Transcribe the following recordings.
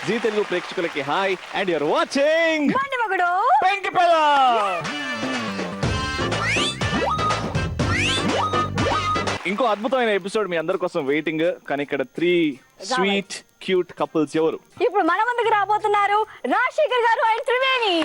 G Telugu ప్రేక్షకులకి hi and you're watching పెంకిపెల్ల. ఇంకో అద్భుతమైన ఎపిసోడ్ మీ అందరి కోసం వెయిటింగ్. కానీ ఇక్కడ 3 స్వీట్ క్యూట్ కపుల్స్ ఎవరు ఇప్పుడు మన ముందుకు రాబోతున్నారు? రాజశేఖర్ గారు అండ్ త్రివేణి.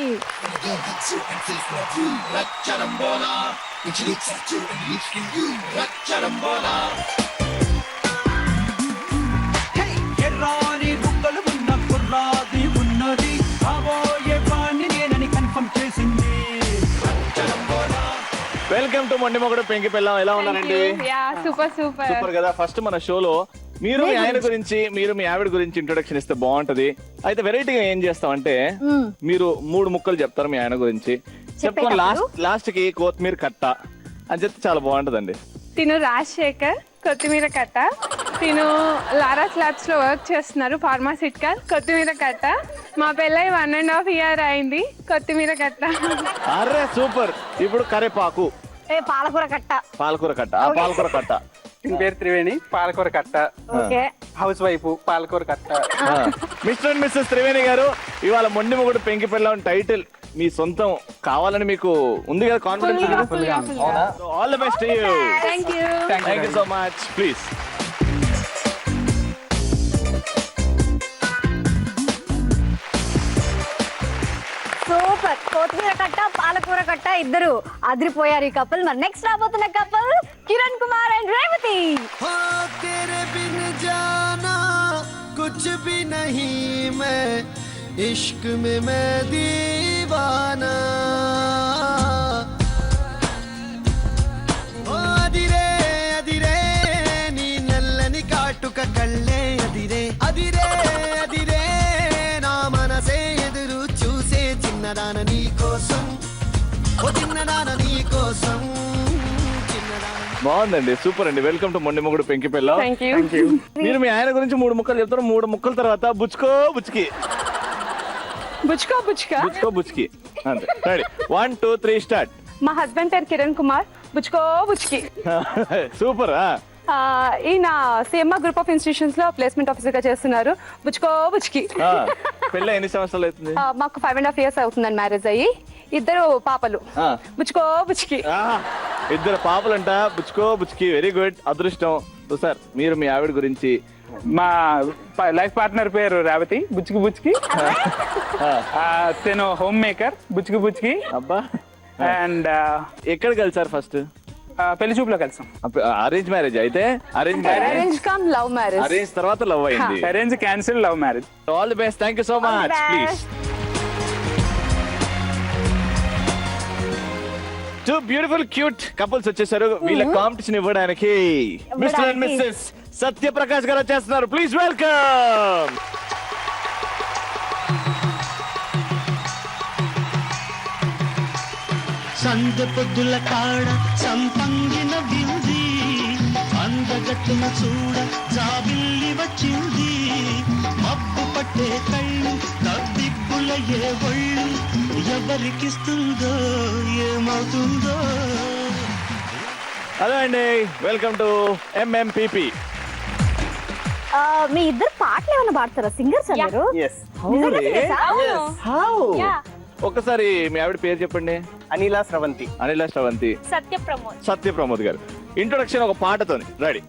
వెల్కమ్ టు మొండి మొగుడు పెంకిపెల్ల. ఎలా ఉన్నారండి? సూపర్ సూపర్ సూపర్ కదా. ఫస్ట్ మన షోలో మీరు మీ ఆయన గురించి, మీరు మీ ఆవిడ గురించి ఇంట్రొడక్షన్ ఇస్తే బాగుంటది. అయితే వెరైటీగా ఏం చేస్తామంటే మీరు 3 ముక్కలు చెప్తారు మీ ఆయన గురించి. చెప్పుకొని లాస్ట్ కి కొత్తిమీర కట్ట అని చెప్తే చాలా బాగుంటదండి. తిను రాజశేఖర్, కొత్తిమీర కట్ట. తిను లారాస్ ల్యాబ్స్ లో వర్క్ చేస్తున్నారు, ఫార్మాసిటికల్. కొత్తిమీర కట్ట. మా పెళ్ళై 1.5 year అయింది. కొత్తిమీర కట్ట. అరే సూపర్. ఇప్పుడు కరేపాకు, పాలకూర కట్ట. పాలకూర కట్ట. పాలకూర కట్ట. దీని పేరు త్రివేణి, పాలకూర కట్ట. హౌస్ వైఫ్, పాలకూర కట్ట. మిస్టర్ అండ్ మిస్సెస్ త్రివేణి గారు, ఇవాళ మొండి మొగుడు పెంకిపెల్ల టైటిల్ మీ సొంతం కావాలని మీకు ఉంది కదా confidence? All the best to you. Thank you so much. Please. Super. కొత్తిమీర కట్ట, పాలకూర కట్ట, ఇద్దరు అదిరిపోయారు ఈ కపుల్. మరి నెక్స్ట్ రాబోతున్న కపుల్ కిరణ్ కుమార్ అండ్ రేవతి. तेरे बिन जाना कुछ भी नहीं मैं इश्क में मैं दीवाना अदिरे अदिरे नी नल्లని కాటుక కళ్ళే అదిరే అదిరే అదిరే నా మనసే ఎదురు చూసే చిన్నదాన నీ కోసం ఓ చిన్నదాన నీ కోసం. బాగుందండి, సూపర్ అండి. వెల్కమ్ టు మొండి మొగుడు పెంకిపెల్ల. మీరు మీ ఆయన గురించి 3 ముక్కలు చెప్తారు. 3 ముక్కల తర్వాత బుచ్చుకో బుచ్చుకి, బుచ్చుకో బుచ్చుకా. బుచ్చుకో బుచ్చుకి అంతే. రెడీ? 1 2 3 స్టార్ట్. మా హస్బెండ్ పేరు కిరణ్ కుమార్. బుచ్చుకో బుచ్చుకి. సూపర్. ఈయన సిఎంఆర్ గ్రూప్ ఆఫ్ ఇన్స్టిట్యూషన్స్ లో ప్లేస్మెంట్ ఆఫీసర్ గా చేస్తున్నారు. బుచ్చుకో బుచ్చుకి. పెళ్ళి ఎన్ని సంవత్సరాలు అవుతుంది? మాకు 5.5 years అవుతుందండి మ్యారేజ్ అయ్యి. 2 పాపలు. బుచ్చుకో బుచ్చుకి. 2 పాపలంట. బుచ్చుకో బుచ్చుకి. Very good. అదృష్టం. సార్ మీరు మీ ఆవిడ గురించి? మా లైఫ్ పార్ట్నర్ పేరు రేవతి, బుచ్చికి బుచ్చికి. తను హోమ్ మేకర్, బుచ్చికి బుచ్చికి. అబ్బా. అండ్ ఎక్కడ కలిసారు ఫస్ట్? పెళ్లి చూపులో కలిసాం. అరేంజ్ మ్యారేజ్ అయితే? Arrange come love marriage. Arrange తర్వాత లవ్ అయింది. Arrange cancel, love marriage. All the best. Thank you so much. Please. 2 beautiful cute couples వచ్చేసారు. వీళ్ళ కాంపిటీషన్ ఇవ్వడానికి mister and missus Satyaprakash garu వచ్చేస్తున్నారు. Please welcome. సందె పొద్దుల కాడ సంపంగిన బింది అందగట్టున చూడ జాబిల్లి వచ్చింది మబ్బు పట్టే కళ్ళు కవ్విబ్బుల ఏ ఒళ్ళు ఎవరికిస్తుందో ఏమవుతుందో. హలో అండి, వెల్కమ్ టు ఎంఎంపీపీ. మీ ఇద్దరు పాటలు ఏమైనా పాడతారా? సింగర్స్ అన్నారు. ఒక్కసారి మీ ఆవిడ పేరు చెప్పండి. అనిలా స్రవంతి. అనిలా స్రవంతి. సత్య ప్రమోద్ గారు. ఇంట్రొడక్షన్ ఒక పాటతోని. రెడీ?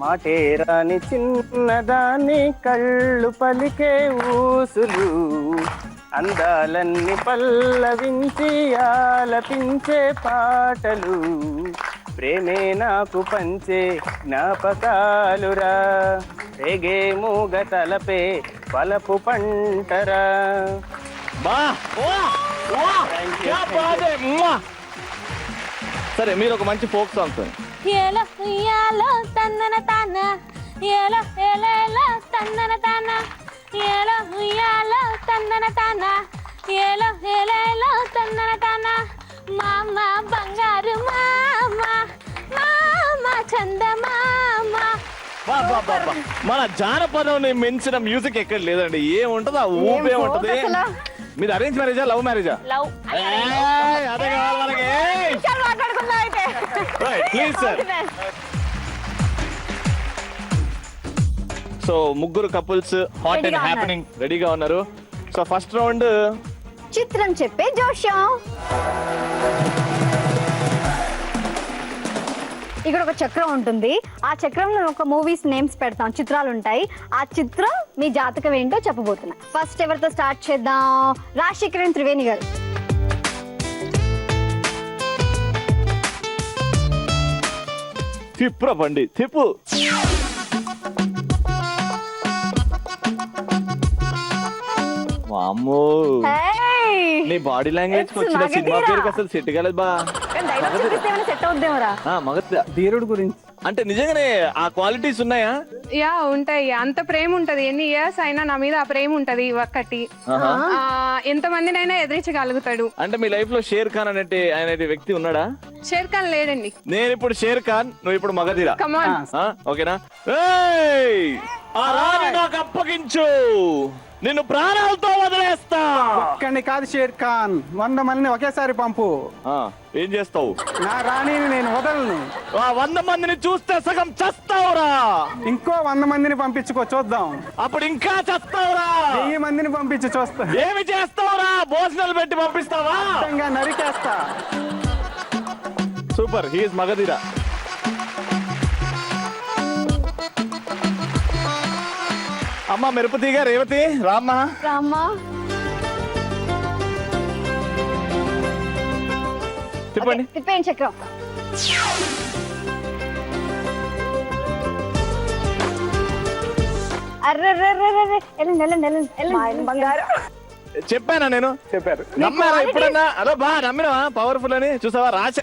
మాటేరాని చిన్నదాని కళ్ళు పలికే ఊసులు అందాలన్నీ పల్లవించి ఆలపించే పాటలు ప్రేమే నాకు పంచే జ్ఞాపకాలురా రేగే మూగ తలపే పలపు పంటరా. సరే, మీరు ఒక మంచి ఫోక్ సాంగ్. ఏలో ఉయ్యాలో తన్నన తాన, ఏలో ఏలేలో తన్నన తాన, ఏలో ఉయ్యాలో తన్నన తాన, ఏలో ఏలేలో తన్నన తాన, మామ బంగారు మామ మామ చందమామ. వా, వా, వా, వా. మన జానపదం మించిన మ్యూజిక్ ఎక్కడ లేదండి. ఏముంటది ఆ ఊపే ఉంటది. అసలు. మీది అరేంజ్ మ్యారేజా లవ్ మ్యారేజా? లవ్. అదే కావాలి మనకి. మాట్లాడుకుందాం అయితే. Please sir. సో ముగ్గురు కపుల్స్ హాట్ అండ్ రెడీగా హ్యాపెనింగ్ రెడీగా ఉన్నారు. సో ఫస్ట్ రౌండ్ చిత్రం చెప్పే జోష్యం. ఇక్కడ ఒక చక్రం ఉంటుంది. ఆ చక్రంలో ఒక మూవీస్ నేమ్స్ పెడతాం, చిత్రాలు ఉంటాయి. ఆ చిత్రం మీ జాతకం ఏంటో చెప్పబోతున్నా. ఫస్ట్ ఎవరితో స్టార్ట్ చేద్దాం? రాజశేఖరన్ త్రివేణి గారు. తిప్పురా బండి తిప్పు. వామ్మో, నీ బాడీ లాంగ్వేజ్ వచ్చిన సినిమా పేరుకి అసలు సెట్ కాలేదు బా. సెట్ అవుద్దేమరా? మగధ ధీరుడు గురించి. అంటే నిజంగానే ఆ క్వాలిటీస్ ఉన్నాయా? యా ఉంటాయి. అంత ప్రేమ ఉంటది. ఎన్ని ఇయర్స్ అయినా నా మీద ఆ ప్రేమ ఉంటది. ఒక్కటి ఎంత మందినైనా ఎదిరించగలుగుతాడు. అంటే మీ లైఫ్ లో షేర్ ఖాన్ అనే వ్యక్తి ఉన్నాడా? షేర్ ఖాన్ లేడండి. నేను ఇప్పుడు షేర్ ఖాన్, నువ్వు ఇప్పుడు మగధీరా. కమాన్. ఓకేనా? ఏయ్! ఆ రాణి నాకు అప్పగించు, నిన్ను ప్రాణాలతో వదిలేస్తా. ఒక్కడిని కాదు షేర్ ఖాన్, 100 మందిని ఒకేసారి పంపు. ఏం చేస్తావు? నా రాణిని నేను వదలను. 100 మందిని చూస్తే సగం చస్తావురా. ఇంకో 100 మందిని పంపించుకో చూద్దాం. అప్పుడు ఇంకా చస్తావురా. 1000 మందిని పంపించి చూస్తా. ఏమి చేస్తావురా? భోజనాలు పెట్టి పంపిస్తావా? ఖచ్చితంగా నరికేస్తా. సూపర్, హీఈస్ మగధీరా. అమ్మ మెరుపతిగా రేవతి రామ్మా. రామ్మా. చెప్పండి. తిప్పేయండి చక్రం. అర్రర్రర్రర్రర్ర. వెళ్ళండి వెళ్ళండి వెళ్ళండి వెళ్ళండి బంగారు. చెప్పానా నేను? చెప్పారు. నమ్మారా ఎప్పుడన్నా? అదో బా నమ్మినవా పవర్ఫుల్ అని? చూసావా రాశ.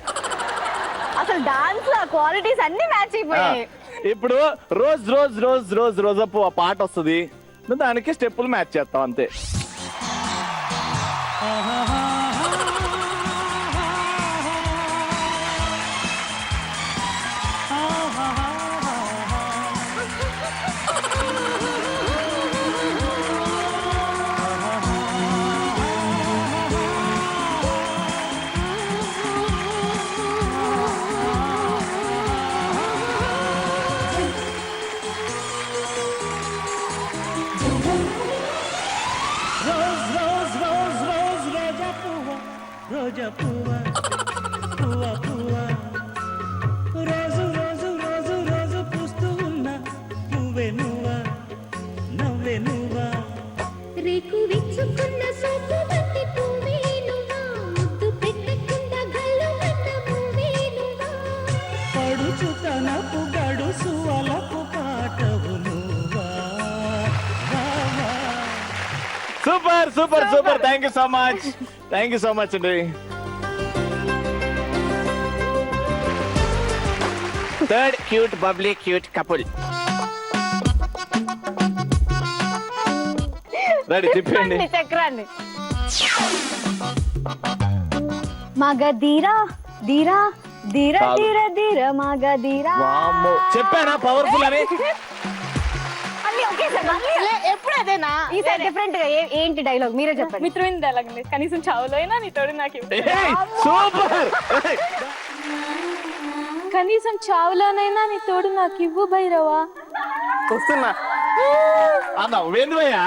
అసలు డాన్స్ క్వాలిటీస్ అన్ని మ్యాచ్ అయిపోయాయి. ఇప్పుడు రోజ్ రోజ్ రోజ్ రోజ్ రోజప్పు ఆ పాట వస్తుంది, దానికి స్టెప్పులు మ్యాచ్ చేస్తాం అంతే. రోజా పువ్వ పువ్వ పువ్వ రోజు రోజు రోజు రోజు పూస్తూ ఉన్న పువ్వే నువ్వా నవ్వే నువ్వా రేకు విచ్చుకున్న సోపు బంతి పువ్వే నువ్వా ముద్దు పెట్టకుండా గల్లు మన్న పువ్వే నువ్వా పడుచు తనపు గడుసు అలపు పాటవు నువ్వా. Super super super. Thank you so much. Thank you so much అండి. Third cute bubbly cute couple. Ready? తిప్పండి చక్రాన్ని. మగధీరా ధీరా ధీర ధీర ధీర మగధీరా. వామ్మో, చెప్పానా పవర్ఫుల్ అని? ఎప్పుడు అదేనా ఈసారి డిఫరెంట్ గా ఏంటి డైలాగ్ మీరే చెప్పండి. మిత్రమైన డైలాగ్ కనీసం చావులో అయినా నీ తోడు నాకు సూపర్. కనీసం చావులోనైనా నీ తోడు నాకు ఇవ్వు భైరవా. వస్తున్నా. అన్నా వేందువయ్యా?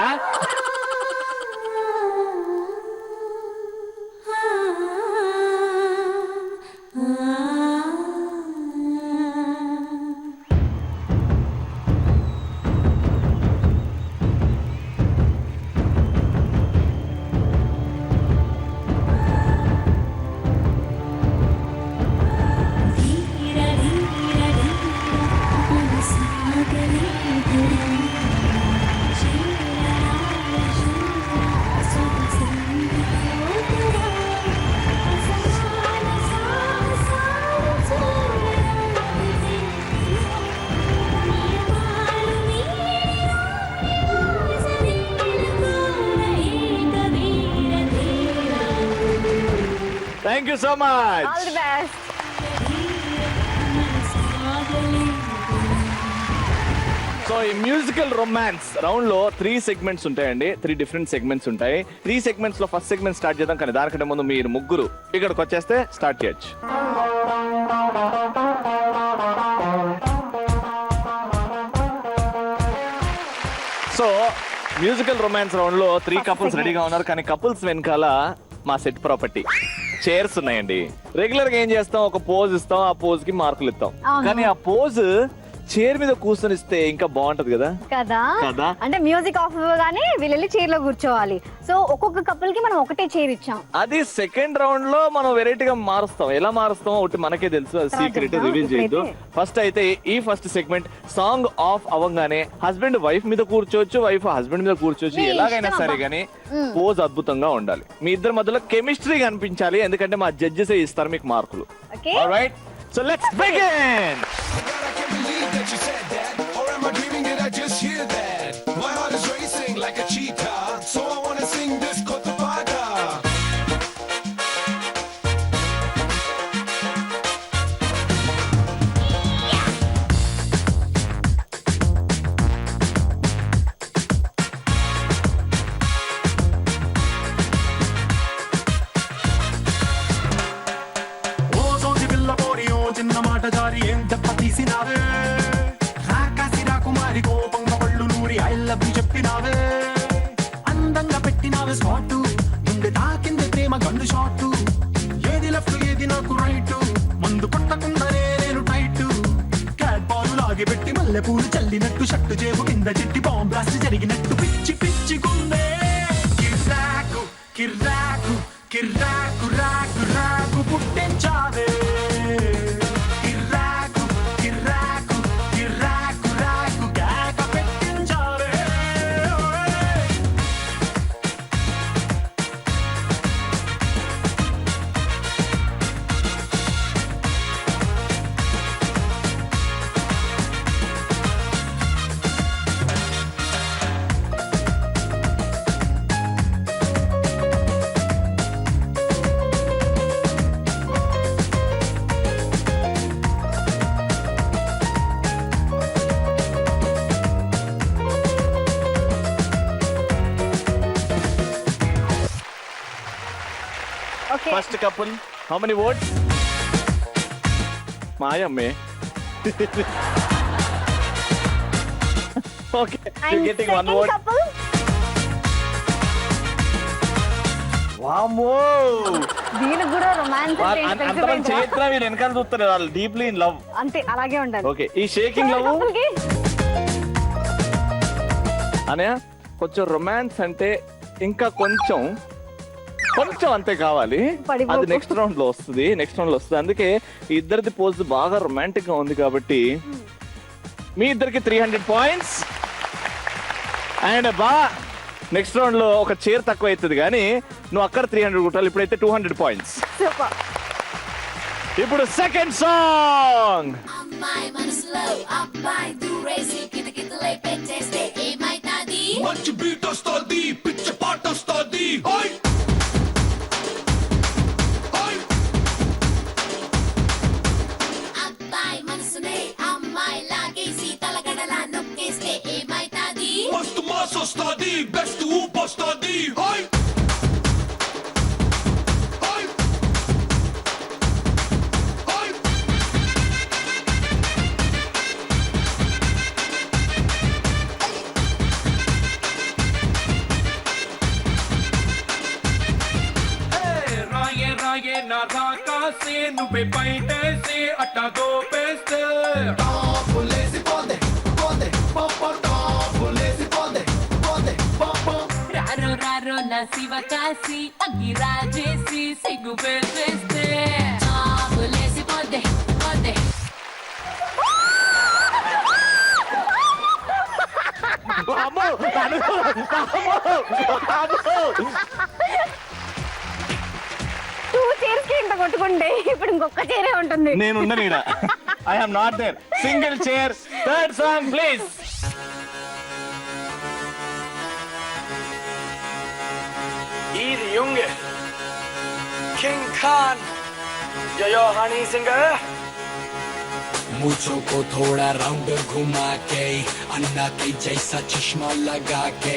So much. All the best. So ఈ మ్యూజికల్ రొమాన్స్ రౌండ్ లో 3 సెగ్మెంట్స్ ఉంటాయండి. 3 డిఫరెంట్ సెగ్మెంట్స్ ఉంటాయి. 3 సెగ్మెంట్స్ లో ఫస్ట్ సెగ్మెంట్ స్టార్ట్ చేద్దాం, కానీ దానికంటే ముందు మీరు ముగ్గురు ఇక్కడికి వచ్చేస్తే స్టార్ట్ చేయొచ్చు. సో మ్యూజికల్ రొమాన్స్ రౌండ్ లో 3 కపుల్స్ రెడీగా ఉన్నారు, కానీ కపుల్స్ వెనకాల మా సెట్ ప్రాపర్టీ చైర్స్ ఉన్నాయండి. రెగ్యులర్ గా ఏం చేస్తాం, ఒక పోజ్ ఇస్తాం, ఆ పోజ్ కి మార్కులు ఇస్తాం. అవును. కానీ ఆ పోజ్ చైర్ మీద కూర్చొని ఇస్తే ఇంకా బాగుంటది కదా. కదా కదా. అంటే మ్యూజిక్ ఆఫ్ అవ్వగానే వీళ్ళు వెళ్ళి చైర్ లో కూర్చోవాలి. సో ఒక్కొక్క కపుల్ కి మనం ఒకటే చైర్ ఇచ్చాం. అది సెకండ్ రౌండ్ లో మనం వెరైటీగా మారుస్తాం. ఎలా మారుస్తాం ఒకటి మనకే తెలుసు, అది సీక్రెట్, రివీల్ చేయొద్దు. ఫస్ట్ అయితే ఈ ఫస్ట్ సెగ్మెంట్ సాంగ్ ఆఫ్ అవ్వగానే హస్బెండ్ వైఫ్ మీద కూర్చోవచ్చు, వైఫ్ హస్బెండ్ మీద కూర్చోవచ్చు. మీ ఎలాగైనా ఇష్టం సరే అబ్బా. గానీ పోజ్ అద్భుతంగా ఉండాలి. మీ ఇద్దరి మధ్యలో కెమిస్ట్రీ కనిపించాలి, ఎందుకంటే మా జడ్జెస్ ఇస్తారు మీకు మార్కులు. Okay, alright, so let's begin. believe that you said that, or am I dreaming? Did I just hear that? My heart is racing like a cheetah, so I wanna sing this Kotapata. ఓ సోజి పిల్ల పోరి ఓ చిన్న మాట జారి ఏం దెబ్బ తీసినావే, రాకాసి రాకుమారి కోపంగా పళ్ళు నూరి ఐ లవ్ యు చెప్పినావే, అందంగా పెట్టినావే స్పాట్, గుండె తాకింది ప్రేమ గండు షాట్, ఏది లెఫ్ట్ ఏది నాకు రైట్, మందు కొట్టకుండానే నేను టైట్, క్యాట్ బాల్ లాగి పెట్టి మల్లె పూలు చల్లినట్టు, షట్టు చేపు కింద చెట్టి బాంబ్ బ్లాస్ట్ జరిగినట్టు, పిచ్చి పిచ్చి గుండె కిర్రాకు కిర్రాకు కిర్రాకు రాకు రాకు పుట్టించావే, కిర్రాకు కిర్రాకు కిర్రాకు రాకు కేక పెట్టించావే. Okay. First couple, how many votes? మాయమ్మే. Okay, you And getting one second vote. couple, వామ్మో, దీనికి కూడా రొమాన్స్ అంతరం చరిత్ర వీళ్ళు వెనకాల చూస్తారు, వాళ్ళు డీప్లీ ఇన్ లవ్. అంతే, అలాగే ఉండాలి. ఓకే, ఈ షేకింగ్ లవ్ couple కి అనయా కొంచెం రొమాన్స్ అంటే ఇంకా కొంచెం అంతే కావాలి. పడిపోకు. అది నెక్స్ట్ రౌండ్ లో వస్తుంది. అందుకే ఈ ఇద్దరిది పోజ్ బాగా రొమాంటిక్ గా ఉంది కాబట్టి మీ ఇద్దరికి 300 పాయింట్స్. అండ్ నెక్స్ట్ రౌండ్ లో ఒక చైర్ తక్కువ అవుతుంది, కానీ నువ్వు అక్కడ 300 కొట్టాలి. ఇప్పుడైతే 200 పాయింట్స్. సూపర్. ఇప్పుడు సెకండ్ సాంగ్. అమ్మాయి మనసులో అబ్బాయి దూరేసి కితకితలై పెట్టేస్తే ఏమైతాది? మంచి బీట్ వస్తుంది, పిచ్చ పాట వస్తుంది. హై హై అబ్బాయి మనసునే అమ్మాయి లాగేసి తలగడలా నొక్కేస్తే ఏమైతాది? మస్తు మాస్ వస్తుంది, బెస్ట్ ఊప్ వస్తుంది. హై హై హై రాయే రాయే నా రాకాసే నువ్వే బయటేసి అట్టా దోపేస్తే టాపులేసి పోందే పోందే పాప టాపులేసి పోందే పోందే పాప. రారో రారో నా శివ కాసి అగ్గి రాజేసి సిగ్గు పెట్టేస్తే చాపులేసి పోద్దే పోద్దే. అమ్మో, అమ్మో, అమ్మో. 2 చైర్స్ కి ఇంత కొట్టుకుంటే ఇప్పుడు ఇంకొక చైరే ఉంటుంది. నేనుండను ఈడ. I am not there. Single chair. Third song please. Die Junge, King Khan, मूछों को थोड़ा राउंड घुमा के अन्ना के जैसा चश्मा लगा के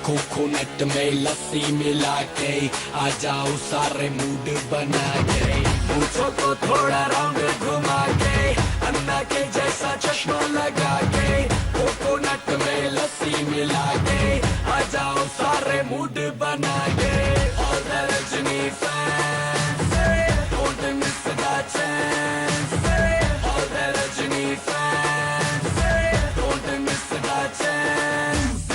कोकोनट में लस्सी मिला के आ जाओ सारे मूड बना के मूछों को थोड़ा राउंड घुमा के अन्ना के जैसा चश्मा लगा के कोकोनट में लस्सी मिला के आ जाओ सारे मूड बना के और Rajni fans don't miss the chance all the Rajini fans don't miss the chance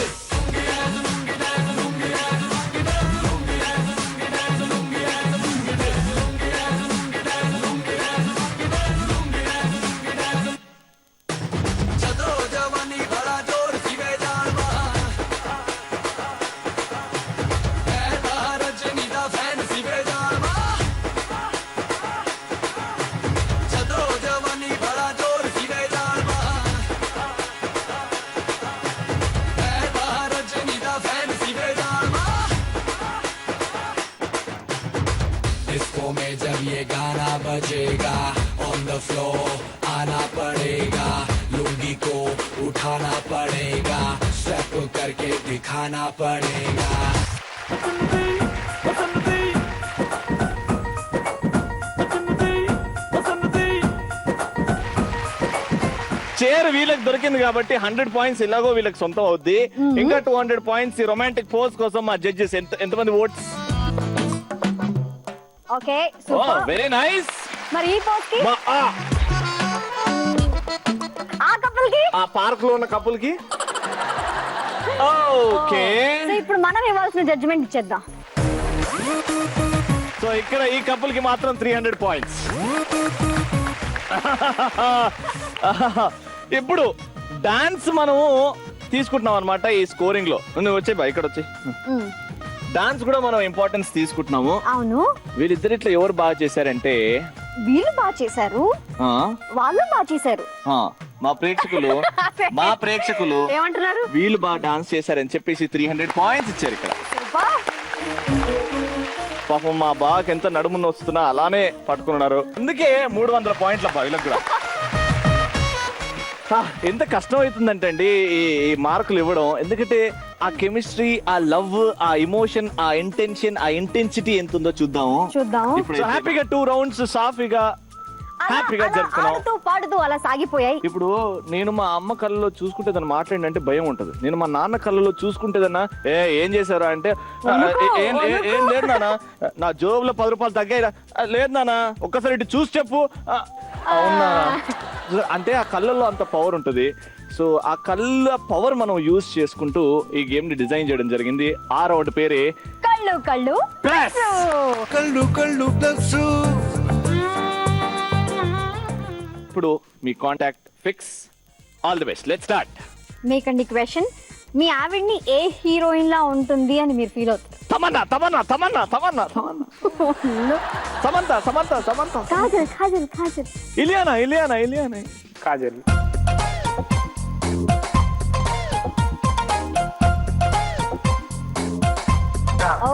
चलो जवानी बड़ा जोर सिवे जालवा रजनी दा फैन सिवे जालवा चलो जवानी बड़ा जोर सिवे जालवा रजनी दा फैन सिवे जालवा डिस्को में जब ये गाना बजेगा ऑन द फ्लोर आना पड़ेगा लुंगी को उठाना पड़ेगा स्टेप करके दिखाना पड़ेगा చైర్ వీళ్ళకి దొరికింది కాబట్టి 100 పాయింట్స్ ఇలాగో వీళ్ళకి సొంతం అవుద్ది. ఇంకా 200 పాయింట్స్ రొమాంటిక్ పోజ్ కోసం మా జడ్జెస్ ఎంతమంది votes? Okay super. Very nice. మరి ఈ పోస్ట్ కి ఆ ఆ కపుల్ కి ఆ పార్క్ లో ఉన్న కపుల్ కి ఓకే. సో ఇప్పుడు మనం ఇవ్వాల్సిన జడ్జిమెంట్ ఇచ్చేద్దాం. సో ఇక్కడ ఈ కపుల్ కి మాత్రం 300 పాయింట్స్. ఇప్పుడు డాన్స్ మనము తీసుకుంటున్నాం అనమాట ఈ స్కోరింగ్ లో. నువ్వు వచ్చే బా ఇక్కడ వచ్చి డాన్స్ కూడా మనం ఇంపార్టెన్స్ తీసుకుంటున్నాము. అవును, వీళ్ళిద్దరిట్లో ఎవరు బాగా చేశారంటే వీళ్ళు బాగా చేశారు, ఆ, వాళ్ళు బాగా చేశారు. ఆ, మా ప్రేక్షకులు ఏమంటున్నారు? వీళ్ళు బాగా డాన్స్ చేశారని చెప్పేసి 300 పాయింట్స్ ఇచ్చారు ఇక్కడ. సూపర్. పాపం మా బాగా ఎంత నడుమున్న వస్తున్నా అలానే పట్టుకున్నారు. అందుకే 300 పాయింట్ల వీళ్ళకి కూడా. ఎంత కష్టం అవుతుందంటే అండి ఈ మార్కులు ఇవ్వడం. ఎందుకంటే ఆ కెమిస్ట్రీ, ఆ లవ్, ఆ ఇమోషన్, ఆ ఇంటెన్షన్, ఆ ఇంటెన్సిటీ ఎంత ఉందో చూద్దాము. ఇప్పుడు హ్యాపీగా 2 రౌండ్స్ సాఫీగా హ్యాపీగా జరుపుకున్నాం. ఆడుతూ పాడుతూ అలా సాగిపోయాయి. ఇప్పుడు నేను మా అమ్మ కళ్ళలో చూసుకుంటే తను మాట్లాడినంటే భయం ఉంటది. నేను మా నాన్న కళ్ళలో చూసుకుంటేదన్నా ఏం చేశారా అంటే ఏం లేదు నాన్న, నా జోబులో 10 రూపాయలు తగ్గాయిరా. లేదు నాన్న, ఒక్కసారి ఇటు చూసి చెప్పు. అవునా అంటే ఆ కళ్ళల్లో అంత పవర్ ఉంటది. సో ఆ కళ్ళ పవర్ మనం యూజ్ చేసుకుంటూ ఈ గేమ్ ని డిజైన్ చేయడం జరిగింది. ఆ రౌండ్ పేరే కళ్ళు కళ్ళు ప్లస్. కళ్ళు కళ్ళు ప్లస్. ఇప్పుడు మీ contact fix. All the best. Let's start. మీకండి క్వశ్చన్, మీ ఆవిడ్ని ఏ హీరోయిన్ లా ఉంటుంది అని మీరు ఫీల్ అవుతారు? తమన్నా తమన్నా తమన్నా తమన్నా తమన్నా సమంత సమంత సమంత కాజల్ కాజల్ కాజల్ ఇలియానా ఇలియానా ఇలియానా కాజల్. ఓ,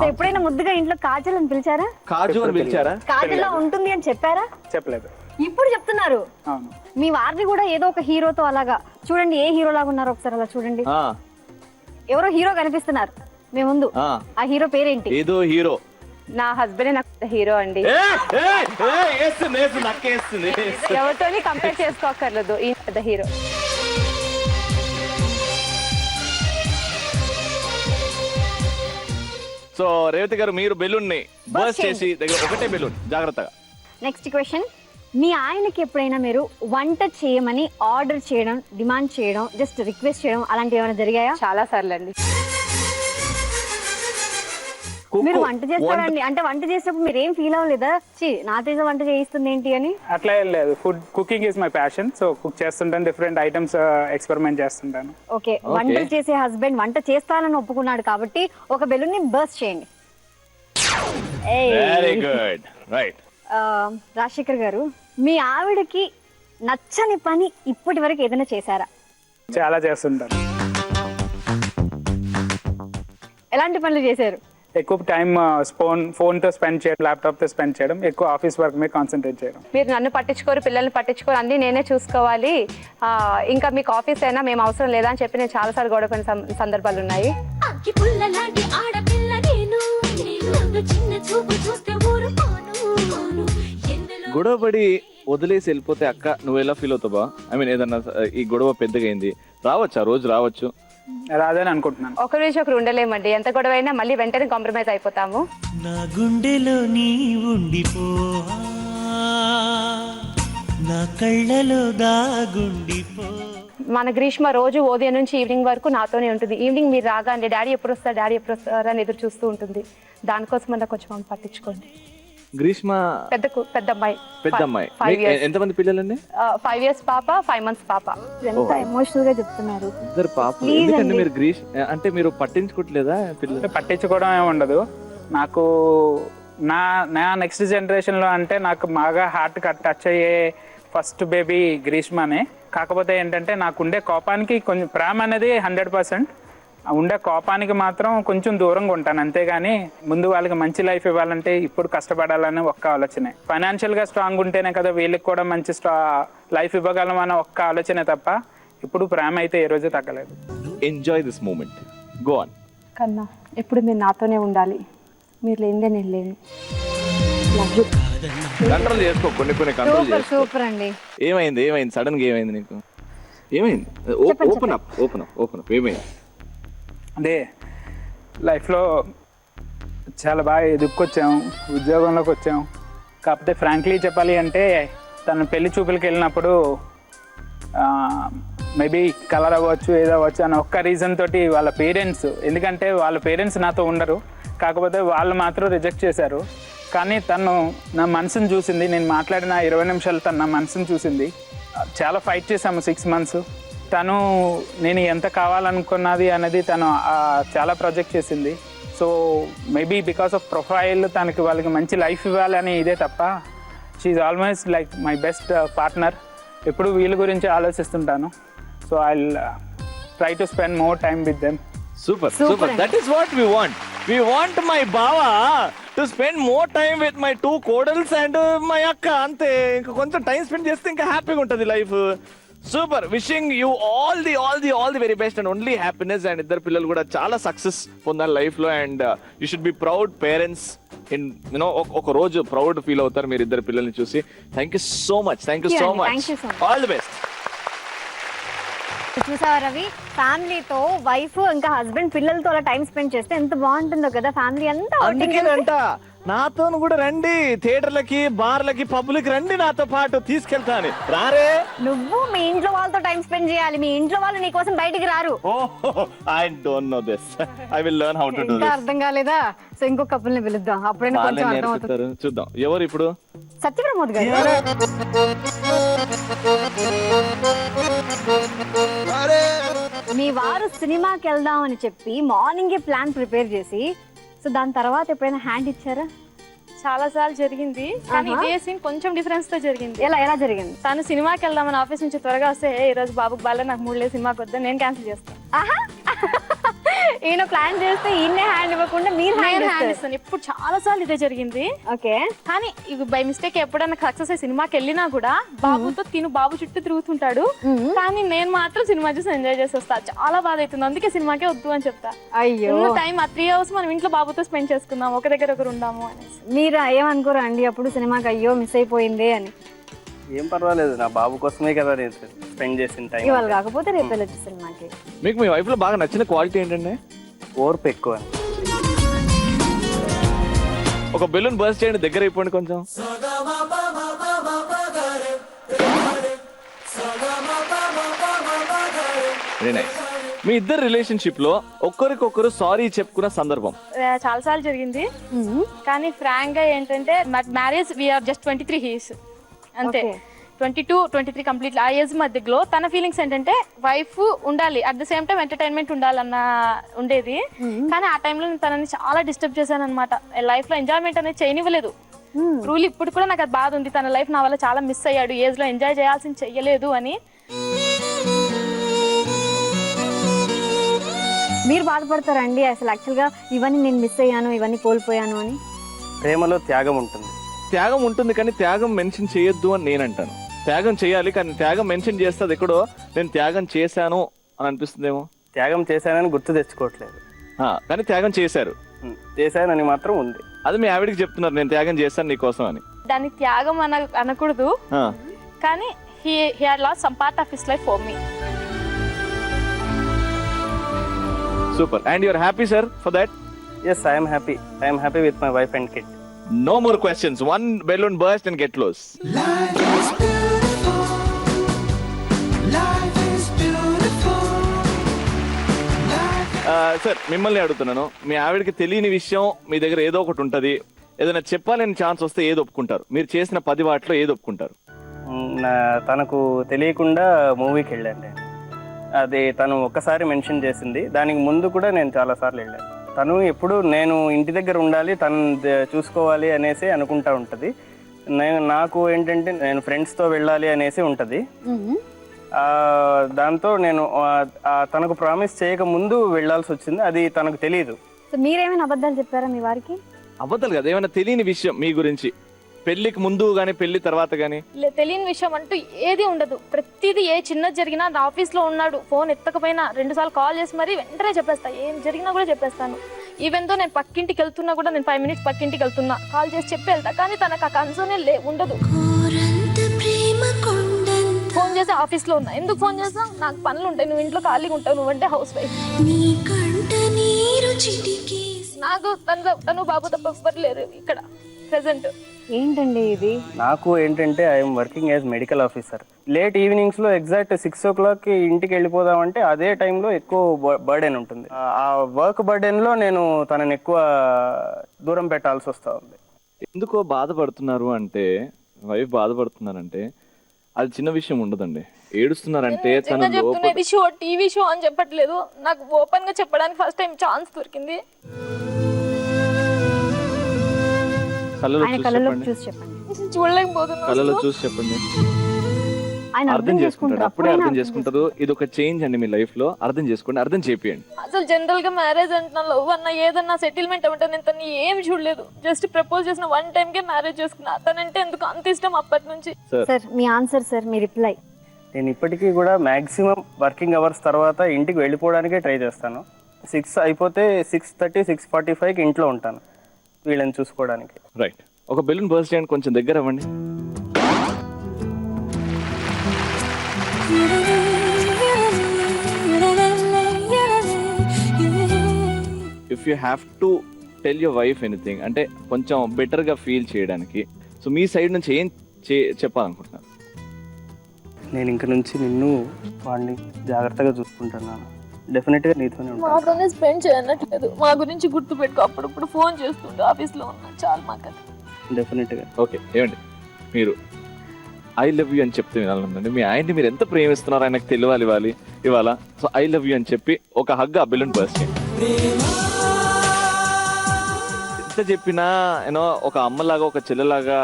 సో ఎప్పుడైనా ముద్దుగా ఇంట్లో కాజల్ అని పిలిచారా? కాజు అని పిలిచారా? కాజల్ లా ఉంటుంది అని చెప్పారా? చెప్పలేదు. ఇప్పుడు చెప్తున్నారు. అవును. మీ వారిని కూడా ఏదో ఒక హీరోతో అలాగా చూడండి. ఏ హీరో లాగా ఉన్నారు ఒకసారి అలా చూడండి. ఆ, ఎవరో హీరో కనిపిస్తున్నారు మీ ముందు. ఆ. ఆ హీరో పేరేంటి? ఏదో హీరో. నా హస్బెండ్ నాకు హీరో అండి. నక్కేస్తుంది. ఎవరితోని కంపేర్ చేసుకోకర్లేదు, ఈ పెద్ద హీరో. సో రేవతి గారు, మీరు బెలూన్ ని బర్స్ట్ చేసి దగ్గర ఒకటే బెలూన్ జాగ్రత్తగా. నెక్స్ట్ క్వశ్చన్, మీ ఆయనకి ఎప్పుడైనా మీరు వంట చేయమని ఆర్డర్ చేయడం, డిమాండ్ చేయడం, జస్ట్ రిక్వెస్ట్ చేయడం అలాంటివి ఏమైనా జరిగాయా? చాలా సార్లు అండి. మీరు వంట చేస్తారండి అంటే వంట చేసినప్పుడు మీరు ఏం ఫీల్ అవ్వలేదా? నాతో వంట చేయిస్తుంది ఏంటి అని? అట్లా ఏం లేదు. Food cooking is my passion. So cook చేస్తుంటాను, డిఫరెంట్ ఐటమ్స్ ఎక్స్పెరిమెంట్ చేస్తుంటాను. ఓకే, వంట చేసే హస్బెండ్ వంట చేస్తానని ఒప్పుకున్నాడు కాబట్టి ఒక బెలూన్ ని బర్స్ట్ చేయండి. Very good. రైట్. రాజశేఖర్ గారు, మీ ఆవిడకి నచ్చని పని ఇప్పటి వరకు ఏదైనా చేశారా? చాలా చేస్తుంటాను. ఎలాంటి పనులు చేశారు? ఎక్కువ టైం ఫోన్తో స్పెండ్ చేయడం, ల్యాప్టాప్తో స్పెండ్ చేయడం, ఎక్కువ ఆఫీస్ వర్క్ మీద కాన్సన్ట్రేట్ చేయడం. మీరు నన్ను పట్టించుకోరు, పిల్లల్ని పట్టించుకోరు, అన్నీ నేనే చూసుకోవాలి, ఇంకా మీకు ఆఫీస్ అయినా మేము అవసరం లేదా అని చెప్పి నేను చాలాసార్లు గొడవపడిన సందర్భాలు ఉన్నాయి. అగ్గి పుల్లలాంటి ఆడపిల్ల నేను, నన్ను చిన్న చూపు చూస్తే ఊరుకోను. గొడవపడి వదిలేసి వెళ్ళిపోతే అక్క నువ్వు ఎలా ఫీల్ అవుతావా? ఐ మీన్ ఏదన్నా ఈ గొడవ పెద్దగా అయింది, రావచ్చు, ఆ రోజు రావచ్చు, రాదని అనుకుంటున్నాను. ఒకరి నుంచి ఒకరు ఉండలేమండి, ఎంత గొడవ అయినా మళ్ళీ వెంటనే కాంప్రమైజ్ అయిపోతాము. నా గుండెలో నీ ఉండిపో, నా కళ్ళలో దాగుండిపో. మన గ్రీష్మ రోజు ఉదయం నుంచి ఈవినింగ్ వరకు నాతోనే ఉంటుంది. ఈవినింగ్ మీరు రాగానే డాడీ ఎప్పుడు వస్తారు అని ఎదురు చూస్తూ ఉంటుంది. దానికోసం అన్న కొంచెం పట్టించుకోండి. గ్రీష్మ పెద్ద అమ్మాయి. ఎంతమంది పిల్లలండి? 5 years పాప, 5 months పాప. ఎంత ఎమోషనల్ గా చెప్తున్నారు. ఇద్దరు పాప. ఎందుకంటే మీరు అంటే మీరు పట్టించుకోవట్లేదా పిల్లలు? పట్టించుకోవడం ఏమి ఉండదు. నాకు నా నెక్స్ట్ జనరేషన్లో అంటే నాకు బాగా హార్ట్ టచ్ అయ్యే ఫస్ట్ బేబీ గ్రీష్మనే. కాకపోతే ఏంటంటే నాకు ఉండే కోపానికి కొంచెం ప్రేమ అనేది 100%, ఉండే కోపానికి మాత్రం కొంచెం దూరంగా ఉంటాను. అంతేగాని ముందు వాళ్ళకి మంచి లైఫ్ ఇవ్వాలంటే ఇప్పుడు కష్టపడాలని ఒక్క ఆలోచనే. ఫైనాన్షియల్గా స్ట్రాంగ్ ఉంటేనే కదా వీళ్ళకి కూడా మంచి లైఫ్ ఇవ్వగలం అన్న ఒక్క ఆలోచనే తప్ప ఇప్పుడు ప్రేమ అయితే ఏ రోజు తగ్గలేదు. Enjoy this moment, go on. కన్నా ఎప్పుడు మీరు నాతోనే ఉండాలి, మీరు లేనిదే నేను లేను. కంట్రోల్ చేసుకో, కొన్ని కంట్రోల్ చేసుకో. సూపర్ అండి. ఏమైంది సడన్ గా ఏమైంది నీకు? ఏమైంది? ఓపెన్ అప్ ఏమైంది? అదే లైఫ్లో చాలా బాగా ఎదుక్కొచ్చాము, ఉద్యోగంలోకి వచ్చాము. కాకపోతే ఫ్రాంక్లీ చెప్పాలి అంటే తను పెళ్లి చూపులకి వెళ్ళినప్పుడు మేబీ కలర్ అవ్వచ్చు, ఏదో అవ్వచ్చు అన్న ఒక్క రీజన్ తోటి వాళ్ళ పేరెంట్స్, ఎందుకంటే వాళ్ళ పేరెంట్స్ నాతో ఉండరు, కాకపోతే వాళ్ళు మాత్రం రిజెక్ట్ చేశారు. కానీ తను నా మనసును చూసింది. నేను మాట్లాడిన 20 నిమిషాలు తను నా మనసును చూసింది. చాలా ఫైట్ చేశాము 6 months. తను నేను ఎంత కావాలనుకున్నది అనేది తను చాలా ప్రొజెక్ట్ చేసింది. So maybe because of profile తనకి వాళ్ళకి మంచి లైఫ్ ఇవ్వాలని ఇదే తప్ప she always like my best partner. ఎప్పుడు వీళ్ళ గురించి ఆలోచిస్తుంటాను. So I try to spend more time with them. Super. That is what we want. We want my Bava to spend more time with my 2 kodals and my akka. Ante inka koncham time spend chesthe inka happy ga untadi life. Super. Wishing you all the very best and only happiness, and iddaru pillalu kuda chaala success pondali life lo, and you should be proud parents in oka roju proud feel avutaru meer iddaru pillalni chusi. Thank you so much. Thank you so much. All the best. చూసావా రవి, ఫ్యామిలీతో wife ఇంకా husband పిల్లలతో అలా time spend చేస్తే ఎంత బాగుంటుందో కదా. Family అంతా అందుకేనంట నాతో కూడా రండి, థియేటర్లకి, బార్లకి, పబ్లిక్ రండి, నాతో పాటు తీసుకెళ్తాను. రారే, నువ్వు మీ ఇంట్లో వాళ్ళతో టైం స్పెండ్ చేయాలి. మీ ఇంట్లో వాళ్ళు నీ కోసం బయటికి రారు. I don't know this. I will learn how to do ఇంకా దిస్. అర్థం కాలేదా? సో ఇంకో కపుల్ని పిలుద్దాం, అప్పుడైనా కొంచెం అర్థం అవుతుంది. చూద్దాం ఎవరు ఇప్పుడు. సత్యప్రమోద్ గారు, మీ వారు సినిమాకి వెళ్దాం అని చెప్పి మార్నింగే ప్లాన్ ప్రిపేర్ చేసి, సో దాని తర్వాత ఎప్పుడైనా హ్యాండ్ ఇచ్చారా? చాలా సార్లు జరిగింది, కానీ ఇదే సీన్ కొంచెం డిఫరెన్స్ తో జరిగింది. ఎలా జరిగింది? తను సినిమాకి వెళ్దామని ఆఫీస్ నుంచి త్వరగా వస్తే ఈ రోజు బాబుకి బాగా నాకు 3 లేదు సినిమాకి వద్దా, నేను క్యాన్సిల్ చేస్తాను. ఈయన ప్లాన్ చేస్తే ఈయన హ్యాండ్ ఇవ్వకుండా మీరు హ్యాండ్ ఇస్తాను. ఇప్పుడు చాలా సార్లు ఇదే జరిగింది. ఓకే, కానీ బై మిస్టేక్ ఎప్పుడైనా సక్సెస్ అయ్యి సినిమాకి వెళ్ళినా కూడా బాబుతో బాబు చుట్టూ తిరుగుతుంటాడు, కానీ నేను మాత్రం సినిమా చూసి ఎంజాయ్ చేసి వస్తా. చాలా బాధ అవుతుంది, అందుకే సినిమాకే వద్దు అని చెప్తా. అయ్యో, టైం 3 hours మనం ఇంట్లో బాబుతో స్పెండ్ చేసుకుందాం, ఒక దగ్గర ఒకరు ఉందాము అనేసి. మీరు ఏమనుకోరా అండి అప్పుడు సినిమాకి అయ్యో మిస్ అయిపోయింది అని? ఏం పర్వాలేదు, నా బాబు కోసమే కదా నేను స్పెండ్ చేసిన టైం. ఇవాళ కాకపోతే రేపు వెళ్ళొచ్చు సినిమాకి. మీకు మీ వైఫ్ లో బాగా నచ్చిన క్వాలిటీ ఏంటంటే? ఓర్పు ఎక్కువ. ఒక బెలూన్ బర్స్ట్ చేయండి, దగ్గర అయిపోండి కొంచెం. మీ ఇద్దరు రిలేషన్షిప్ లో ఒక్కరికొకరు సారీ చెప్పుకున్న సందర్భం చాలా సార్లు జరిగింది, కానీ ఫ్రాంక్ గా ఏంటంటే మ్యారేజ్ వీఆర్ జస్ట్ 23 years అంతే. 22, 23 కంప్లీట్ ఆ ఏజ్ మధ్యలో తన ఫీలింగ్స్ ఏంటంటే వైఫ్ ఉండాలి, at the same time entertainment ఉండాలన్న ఉండేది. కానీ ఆ టైంలో నేను తనని చాలా డిస్టర్బ్ చేశాను అనమాట. లైఫ్ లో ఎంజాయ్మెంట్ అనేది చేయనివ్వలేదు. ట్రూలీ ఇప్పుడు కూడా నాకు అది బాధ ఉంది, తన లైఫ్ నా వల్ల చాలా మిస్ అయ్యాడు, ఏజ్ లో ఎంజాయ్ చేయాల్సింది చెయ్యలేదు అని. మీరు బాధపడతారండి అసలు యాక్చువల్గా ఇవన్నీ నేను మిస్ అయ్యాను, ఇవన్నీ కోల్పోయాను అని? ప్రేమలో త్యాగం ఉంటుంది. త్యాగం ఉంటుంది కానీ త్యాగం మెన్షన్ చేయొద్దు అని నేను అంటాను. త్యాగం చేయాలి కానీ త్యాగం మెన్షన్ చేస్తే అది ఎక్కడో నేను త్యాగం చేశాను అని అనిపిస్తుందేమో. త్యాగం చేశానని గుర్తు తెచ్చుకోవట్లేదు, కానీ త్యాగం చేశారు. చేశానని మాత్రం ఉంది. అది మీ ఆవిడకి చెప్తున్నారు నేను త్యాగం చేశాను నీకోసం అని. దాన్ని త్యాగం అనకూడదు, కానీ he had lost some part of his life for me. Super. And you're happy, sir, for that? Yes, I am happy. I am happy with my wife and kid. No more questions. One balloon burst and get loose. Life is beautiful. Life is beautiful. Sir మిమ్మల్ని అడుగుతున్నాను, మీ ఆవిడకి తెలియని విషయం మీ దగ్గర ఏదో ఒకటి ఉంటుంది, ఏదైనా చెప్పాలని ఛాన్స్ వస్తే ఏది ఒప్పుకుంటారు? మీరు చేసిన 10 వాటిలో ఏది ఒప్పుకుంటారు? తనకు తెలియకుండా మూవీకి వెళ్ళాను నేను. అది తను ఒక్కసారి మెన్షన్ చేసింది, దానికి ముందు కూడా నేను చాలాసార్లు వెళ్ళాను. తను ఎప్పుడు నేను ఇంటి దగ్గర ఉండాలి, తను చూసుకోవాలి అనేసి అనుకుంటా ఉంటుంది. నాకు ఏంటంటే నేను ఫ్రెండ్స్తో వెళ్ళాలి అనేసి ఉంటుంది. దాంతో నేను తనకు ప్రామిస్ చేయక ముందు వెళ్ళాల్సి వచ్చింది, అది తనకు తెలియదు. మీరేమైనా అబద్ధాలు చెప్పారా మీ వారికి? అబద్ధాలు కదా, ఏమైనా తెలియని విషయం మీ గురించి పెళ్లికి ముందు గానీ పెళ్లి తర్వాత గానీ? తెలియని విషయం అంటూ ఏది ఉండదు. ప్రతిదీ ఏ చిన్నది జరిగినా నా ఆఫీస్లో ఉన్నాడు, ఫోన్ ఎత్తకపోయినా 2 సార్లు కాల్ చేసి మరీ వెంటనే చెప్పేస్తా. ఏం జరిగినా కూడా చెప్పేస్తాను. ఈవెన్ తో నేను పక్కింటికి వెళ్తున్నా కూడా, నేను 5 మినిట్స్ పక్కింటికి వెళ్తున్నా, కాల్ చేసి చెప్పి వెళ్తా. కానీ తనకు ఆ కన్సర్నే ఉండదు. ఫోన్ చేసి ఆఫీస్లో ఉన్నా, ఎందుకు ఫోన్ చేస్తా? నాకు పనులు ఉంటాయి, నువ్వు ఇంట్లో ఖాళీగా ఉంటావు, నువ్వంటే హౌస్ వైఫ్. నాకు తను బాబు తప్ప ఎవ్వరు లేరు ఇక్కడ ప్రెసెంట్. ఏంటండి ఇది? నాకు ఏంటంటే I'm working as medical officer. Late evenings లో ఎగ్జాక్ట్ 6 o'clock ఇంటికి వెళ్ళిపోదామంటే అదే టైంలో ఎక్కువ బర్డెన్ ఉంటుంది. ఆ వర్క్ బర్డెన్ లో నేను తనని ఎక్కువ దూరం పెట్టాల్సి వస్తా ఉంది. ఎందుకో బాధపడుతున్నారు అంటే, వైఫ్ బాధపడుతున్నారంటే అది చిన్న విషయం ఉండదండి. ఏడుస్తున్నారంటే తన షో టీవీ షో అని చెప్పట్లేదు, నాకు ఓపెన్ గా చెప్పడానికి ఫస్ట్ టైం ఛాన్స్ దొరికింది. కళ్ళలో చూసి చెప్పండి. అర్థం చేసుకుంటారు, అప్పుడే అర్థం చేసుకుంటారు. ఇది ఒక చేంజ్ అండి మీ లైఫ్ లో. అర్థం చేసుకోండి, అర్థం చేపియండి. అసలు జనరల్ గా మ్యారేజ్ అంటున్నా, లవ్ అన్నా, ఏదన్నా సెటిల్మెంట్ అవ్వటం నేను తను ఏం చూడలేదు. జస్ట్ ప్రపోజ్ చేసిన 1 time కే మ్యారేజ్ చేసుకున్నా. తనంటే ఎందుకు అంత ఇష్టం అప్పటి నుంచి. సార్ మీ ఆన్సర్, సార్ మీ రిప్లై. నేను ఇప్పటికీ కూడా మాక్సిమం వర్కింగ్ అవర్స్ తర్వాత ఇంటికి వెళ్ళిపోవడానికే ట్రై చేస్తాను. 6 అయిపోతే 6:30, 6:45కి ఇంట్లో ఉంటాను వీళ్ళని చూసుకోవడానికి. రైట్. ఒక బెలూన్ బర్స్ట్ చేయండి, కొంచెం దగ్గర అవ్వండి. If you have to tell your wife anything, అంటే కొంచెం బెటర్ గా ఫీల్ చేయడానికి, సో మీ సైడ్ నుంచి ఏం చెప్పాలనుకుంటున్నారు? నేను ఇంక నుంచి నిన్ను వాడిని జాగ్రత్తగా చూసుకుంటున్నాను. డెఫినెట్ గా నీతోనే ఉంటాను. మాతోనే స్పెండ్ చేయనట్లేదు. మా గురించి గుర్తు పెట్టుకో. అప్పుడప్పుడు ఫోన్ చేస్తుంటే ఆఫీస్ లో ఉన్నా చాలు మాకు. డెఫినెట్ గా. ఓకే, ఏమండి మీరు ఐ లవ్ యూ అని చెప్తే వినాలండి. మీ ఆయన్ని మీరు ఎంత ప్రేమిస్తున్నారో ఆయనకు తెలియాలి ఇవాళ. సో ఐ లవ్ యూ అని చెప్పి ఒక హగ్ ఆ బెలూన్ బర్స్ట్ చేయండి. ఎంత చెప్పినా యూనో ఒక అమ్మలాగా, ఒక చెల్లెలాగా,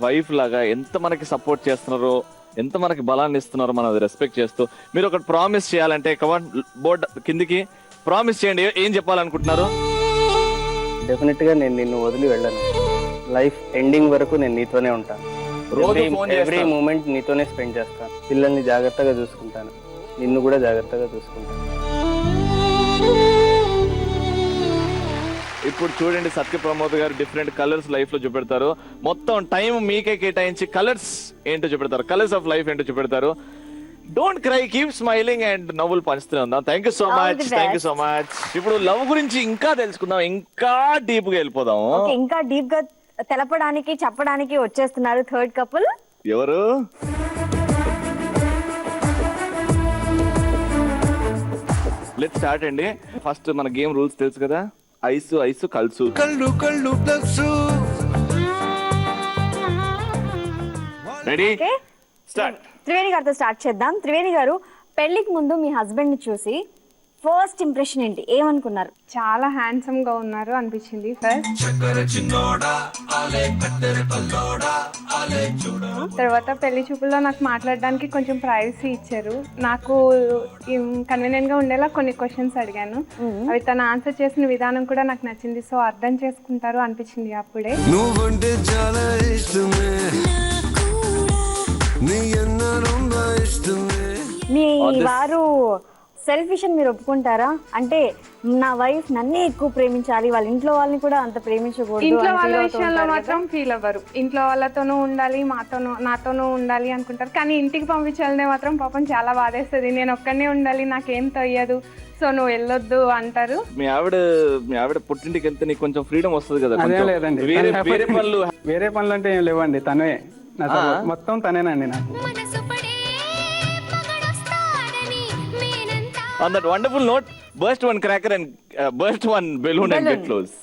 వైఫ్ లాగా ఎంత మనకి సపోర్ట్ చేస్తున్నారో, ఎంత మనకి బలాన్ని ఇస్తున్నారో మనం అది రెస్పెక్ట్ చేస్తూ, మీరు ఒకటి ప్రామిస్ చేయాలంటే కమాన్ బోర్డ్ కిందికి ప్రామిస్ చేయండి. ఏం చెప్పాలనుకుంటున్నారు? డెఫినెట్ గా నేను నిన్ను వదిలి వెళ్ళను. లైఫ్ ఎండింగ్ వరకు నేను నీతోనే ఉంటాను. ఎవ్రీ మూమెంట్ నీతోనే స్పెండ్ చేస్తాను. పిల్లల్ని జాగ్రత్తగా చూసుకుంటాను, నిన్ను కూడా జాగ్రత్తగా చూసుకుంటాను. ఇప్పుడు చూడండి, సత్య ప్రమోద్ గారు డిఫరెంట్ కలర్స్ లైఫ్ లో చూపెడతారు. మొత్తం టైం మీకే కేటాయించి కలర్స్ ఏంటో చూపెడతారు, కలర్స్ ఆఫ్ లైఫ్ ఏంటో చూపెడతారు. Don't cry, keep smiling and నవ్వులు పంచుతూనే ఉందాం. Thank you so much. ఇప్పుడు లవ్ గురించి ఇంకా తెలుసుకుందాం, ఇంకా డీప్ గా వెళ్ళిపోదాం. ఇంకా డీప్ గా తెలపడానికి, చెప్పడానికి వచ్చేస్తున్నారు థర్డ్ కపుల్. ఎవరు? లెట్స్ స్టార్ట్ అండి. ఫస్ట్ మన గేమ్ రూల్స్ తెలుసు కదా, ఐసు కల్సు. కళ్ళు ప్లస్. Ready, start. త్రివేణి గారితో స్టార్ట్ చేద్దాం. త్రివేణి గారు, పెళ్లికి ముందు మీ హస్బెండ్ ని చూసి ఫస్ట్ ఇంప్రెషన్ ఏంటి, ఏమనుకున్నారు? చాలా హ్యాండ్సమ్ గా ఉన్నారు అనిపించింది ఫస్ట్. తర్వాత పెళ్లి చూపుల్లో నాకు మాట్లాడడానికి కొంచెం ప్రైవసీ ఇచ్చారు. నాకు కన్వీనియంట్ గా ఉండేలా కొన్ని క్వశ్చన్స్ అడిగాను. అవి తను ఆన్సర్ చేసిన విధానం కూడా నాకు నచ్చింది. సో అర్థం చేసుకుంటారు అనిపించింది అప్పుడే. నువ్వంటే చాలా ఇష్టమే, నీ అన్న ఇష్టమే. మీ వారు సెల్ఫిష్ అని మీరు ఒప్పుకుంటారా? అంటే నా వైఫ్ నన్నే ఎక్కువ ప్రేమించాలి, వాళ్ళ ఇంట్లో వాళ్ళని కూడా అంత ప్రేమించకూడదు. ఇంట్లో వాళ్ళ విషయంలో మాత్రం ఫీల్ అవ్వరు. ఇంట్లో వాళ్ళతోనూ ఉండాలి, నాతోనూ ఉండాలి అనుకుంటారు. కానీ ఇంటికి పంపించాలనే మాత్రం పాపం చాలా బాధేస్తుంది. నేను ఒక్కనే ఉండాలి, నాకేం తొయ్యదు, సో నువ్వు వెళ్ళొద్దు అంటారు. మీ ఆవిడ పుట్టింటికి వెళ్తే నీకు కొంచెం ఫ్రీడమ్ వస్తుంది కదా? అదేం లేదండి, వేరే పనులు అంటే ఏం లేవండి. తనే మొత్తం తనేనండి నాకు. On that wonderful note, burst one cracker and burst one balloon and get close.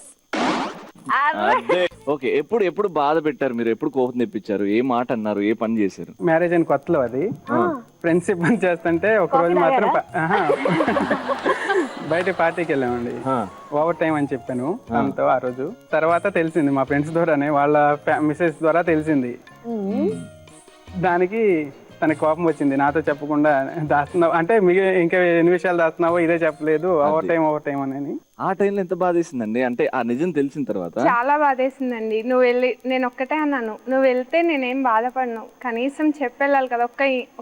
Okay, ఎప్పుడు బాధ పెట్టారు మీరు? ఎప్పుడు కోపం తెప్పించారు? ఏ మాట అన్నారు? ఏ పని చేశారు? మ్యారేజ్ అయిన కొత్తలో అది ఫ్రెండ్షిప్ పని చేస్తుంటే ఒకరోజు మాత్రం బయట పార్టీకి వెళ్ళామండి. ఓవర్ టైం అని చెప్పాను తనతో ఆ రోజు. తర్వాత తెలిసింది మా ఫ్రెండ్స్ ద్వారానే, వాళ్ళ మిసెస్ ద్వారా తెలిసింది. దానికి తనకి కోపం వచ్చింది. నాతో చెప్పకుండా దాస్తున్నావు అంటే, మీకు ఇంకా ఎన్ని విషయాలు దాస్తున్నావో ఇదే చెప్పలేదు, ఓవర్ టైం అని. ఆ టైంలో ఎంత బాధేసిందండి? అంటే ఆ నిజం తెలిసిన తర్వాత చాలా బాధేసిందండి. నువ్వు వెళ్ళి, నేను ఒక్కటే అన్నాను, నువ్వు వెళ్తే నేనేం బాధపడను, కనీసం చెప్పెళ్ళాలి కదా,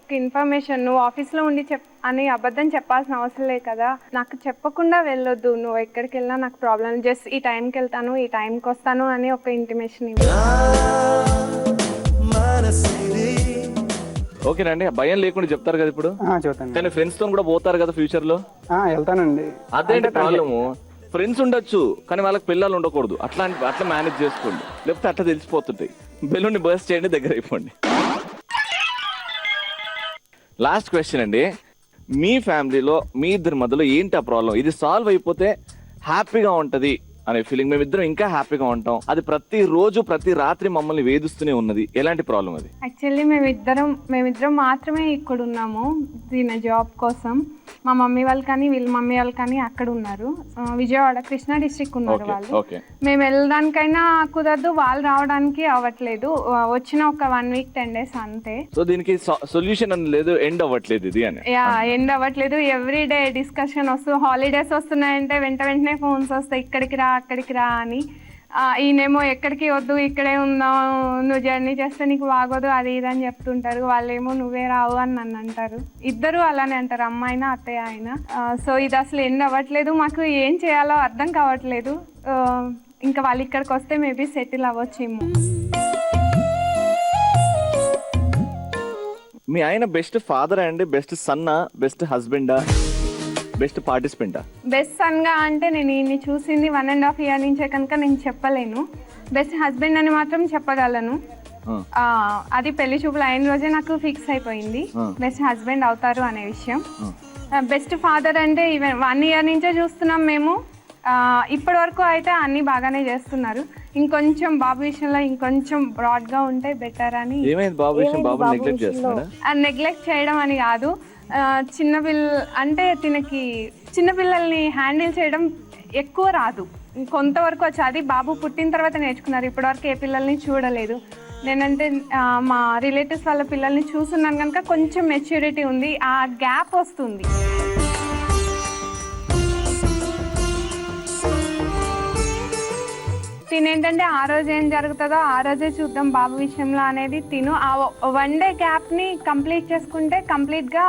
ఒక్క ఇన్ఫర్మేషన్. నువ్వు ఆఫీస్లో ఉండి అని అబద్ధం చెప్పాల్సిన అవసరం లేదు కదా. నాకు చెప్పకుండా వెళ్ళొద్దు, నువ్వు ఎక్కడికి వెళ్ళినా నాకు ప్రాబ్లం, జస్ట్ ఈ టైంకి వెళ్తాను, ఈ టైంకి వస్తాను అని ఒక ఇంటిమేషన్ ఇవ్వు. ఓకేనండి, భయం లేకుండా చెప్తారు కదా ఇప్పుడు? చెప్తాను. కానీ ఫ్రెండ్స్ తో కూడా పోతారు కదా ఫ్యూచర్ లో? వెళ్తానండి. అదేంటి ప్రాబ్లము? ఫ్రెండ్స్ ఉండొచ్చు కానీ వాళ్ళకి పిల్లలు ఉండకూడదు. అట్లా మేనేజ్ చేసుకోండి, లేకపోతే అట్లా తెలిసిపోతుంటాయి. బెలూన్ బర్స్ట్ చేయండి, దగ్గర అయిపోండి. లాస్ట్ క్వశ్చన్ అండి, మీ ఫ్యామిలీలో మీ ఇద్దరి మధ్యలో ఏంటి ఆ ప్రాబ్లం? ఇది సాల్వ్ అయిపోతే హ్యాపీగా ఉంటది అనే ఫీలింగ్, మేమిద్దరం ఇంకా హ్యాపీగా ఉంటాం, అది ప్రతి రోజు ప్రతి రాత్రి మమ్మల్ని వేధిస్తూనే ఉన్నది, ఎలాంటి ప్రాబ్లం అది? యాక్చువల్లీ మేమిద్దరం మాత్రమే ఇక్కడ ఉన్నాము దీని జాబ్ కోసం. మా మమ్మీ వాళ్ళు కానీ వీళ్ళ మమ్మీ వాళ్ళు కానీ అక్కడ ఉన్నారు, విజయవాడ కృష్ణా డిస్ట్రిక్ట్ ఉన్నారు వాళ్ళు. మేము వెళ్ళడానికైనా కుదరదు, వాళ్ళు రావడానికి అవ్వట్లేదు. వచ్చిన ఒక 1 week 10 days అంతే. సో దీనికి సొల్యూషన్ అని లేదు, ఎండ్ అవ్వట్లేదు ఇది అని? ఎండ్ అవ్వట్లేదు. ఎవ్రీ డే డిస్కషన్ వస్తూ, హాలిడేస్ వస్తున్నాయంటే వెంటనే ఫోన్స్ వస్తాయి, ఇక్కడికి రా అక్కడికి రా అని. ఈయనేమో ఎక్కడికి వద్దు, ఇక్కడే ఉందాం, నువ్వు జర్నీ చేస్తే నీకు బాగోదు, అది ఇది అని చెప్తుంటారు. వాళ్ళేమో నువ్వే రావు అని నన్ను అంటారు. ఇద్దరు అలానే అంటారు, అమ్మాయినా అత్తయ్య అయినా. సో ఇది అసలు ఎండ్ అవ్వట్లేదు, మాకు ఏం చేయాలో అర్థం కావట్లేదు. ఇంకా వాళ్ళు ఇక్కడికి వస్తే మేబీ సెటిల్ అవ్వచ్చేమో. మీ ఆయన బెస్ట్ ఫాదర్ అండి, బెస్ట్ సన్నా, బెస్ట్ హస్బెండా, బెస్ట్ పార్టిసిపెంటా? బెస్ట్ సన్ గా అంటే నేను ఈయన్ని చూసింది 1.5 year నుంచే కనుక నేను చెప్పలేను. బెస్ట్ హస్బెండ్ అని మాత్రం చెప్పగలను. అది పెళ్లి చూపులు అయిన రోజే నాకు ఫిక్స్ అయిపోయింది, బెస్ట్ హస్బెండ్ అవుతారు అనే విషయం. బెస్ట్ ఫాదర్ అంటే ఈవెన్ 1 year నుంచే చూస్తున్నాం మేము. ఇప్పటి వరకు అయితే అన్ని బాగానే చేస్తున్నారు. ఇంకొంచెం బాబు విషయంలో ఇంకొంచెం బ్రాడ్ గా ఉంటే బెటర్ అని. నెగ్లెక్ట్ చేయడం అని కాదు, అంటే తినకి చిన్నపిల్లల్ని హ్యాండిల్ చేయడం ఎక్కువ రాదు, కొంతవరకు వచ్చి అది బాబు పుట్టిన తర్వాత నేర్చుకున్నారు. ఇప్పటివరకు ఏ పిల్లల్ని చూడలేదు. నేనంటే మా రిలేటివ్స్ వాళ్ళ పిల్లల్ని చూస్తున్నాను కనుక కొంచెం మెచ్యూరిటీ ఉంది, ఆ గ్యాప్ వస్తుంది. తినేంటంటే ఆ రోజు ఏం జరుగుతుందో ఆ రోజే చూద్దాం బాబు విషయంలో అనేది. తిను ఆ 1 day గ్యాప్ని కంప్లీట్ చేసుకుంటే కంప్లీట్గా